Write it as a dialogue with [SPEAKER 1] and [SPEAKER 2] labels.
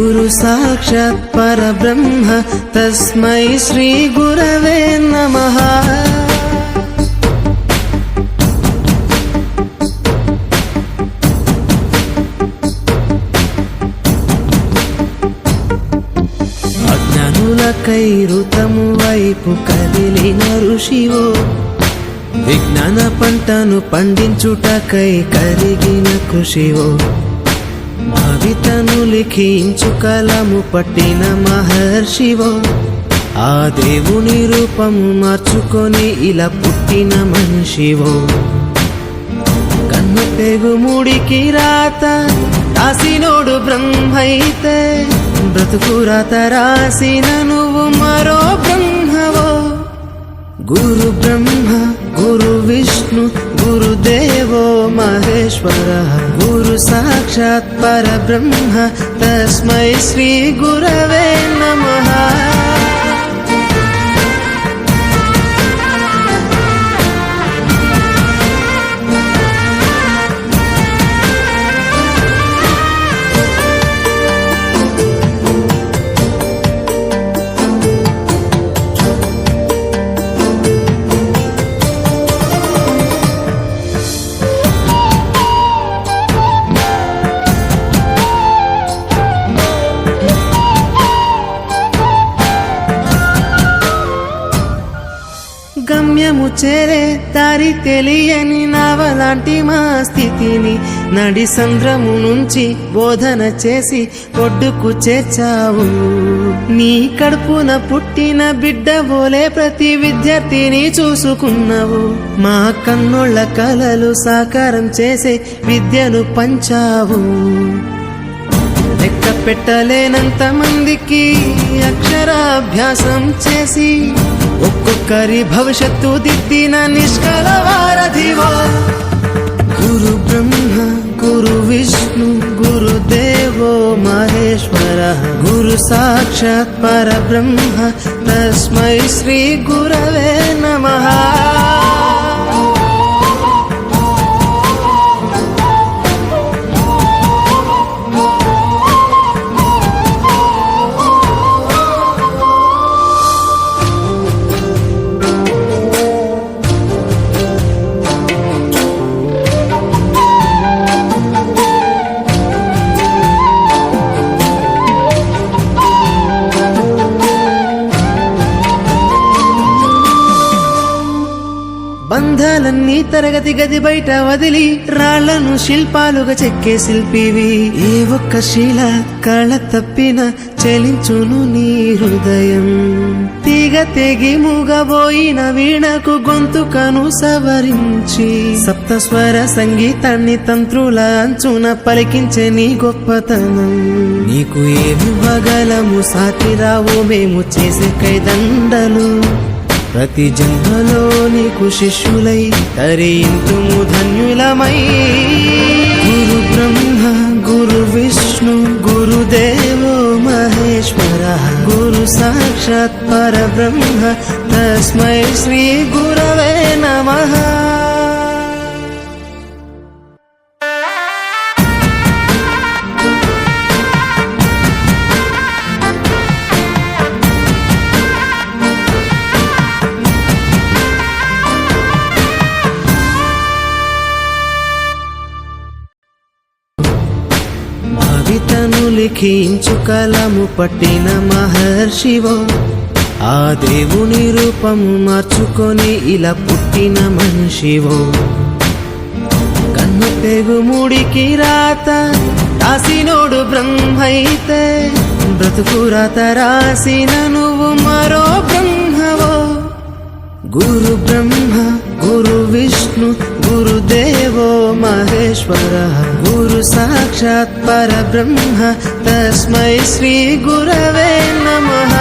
[SPEAKER 1] గురు సాక్షాత్ పరబ్రహ్మ తస్మై శ్రీ గురవే నమః. అజ్ఞానులకై ఋతము వైపు కదిలిన ఋషివో, విజ్ఞాన పంటను పండించుటకై కరిగిన కృషివో, భవితను లిఖించు కలము పట్టిన మహర్షివో, ఆ దేవుని రూపము మార్చుకొని ఇలా పుట్టిన మనిషివో. కన్ను పెగు ముడికి రాత రాసినోడు బ్రహ్మైతే, బ్రతుకు రాత రాసిన నువ్వు మరో బ్రహ్మవో. గురు బ్రహ్మ గురు విష్ణు గురుదేవో మహేశ్వర, గురు సాక్షాత్ పరబ్రహ్మ తస్మై శ్రీ గురవే నమః. గమ్యము చేరే దారి తెలియని నావలాంటి మా స్థితిని నడి సంద్రము నుంచి బోధన చేసి ఒడ్డుకు చేర్చావు. నీ కడుపున పుట్టిన బిడ్డ బోలే ప్రతి విద్యార్థిని చూసుకున్నావు. మా కన్నోళ్ళ కలలు సాకారం చేసే విద్యను పంచావు. లెక్క పెట్టలేనంత మందికి అక్షరాభ్యాసం చేసి ఒక్కొక్కరి భవిష్యత్తు దిద్దిన నిష్కల వారధివో. గురు బ్రహ్మ గురు విష్ణు గురుదేవో మహేశ్వర, గురు సాక్షాత్ పరబ్రహ్మ తస్మై శ్రీ గురవే నమః. బంధాలన్నీ తరగతి గది బయట వదిలి రాళ్లను శిల్పాలుగా చెక్కే శిల్పివి. ఏ ఒక్క శిల కళ తప్పిన చలించును నీ హృదయం. తీగ తెగి మూగబోయిన వీణకు గొంతుకను సవరించి సప్తస్వర సంగీతాన్ని తంత్రుల అంచున పలికించే నీ గొప్పతనం. నీకు ఏమి వగలము సాటి రావు మేము చేసే కైదండలు. ప్రతి జన్మలో నీకు శిష్యులై తరింతుము ధన్యులమై. గురు బ్రహ్మ గురు విష్ణు గురుదేవో మహేశ్వర, గురు సాక్షాత్ పరబ్రహ్మ తస్మై శ్రీ గురవే నమః. భవితను లిఖించు కలము పట్టిన మహర్షివో, ఆ దేవుని రూపము మార్చుకొని ఇలా పుట్టిన మనిషివో. కన్ను పెగు ముడికి రాత రాసినోడు బ్రహ్మైతే, బ్రతుకు రాత రాసిన నువ్వు మరో బ్రహ్మవో. గురు బ్రహ్మ గురు విష్ణు గురుదేవో మహేశ్వర, గురు సాక్షాత్ పరబ్రహ్మ తస్మై శ్రీ గురవే నమః.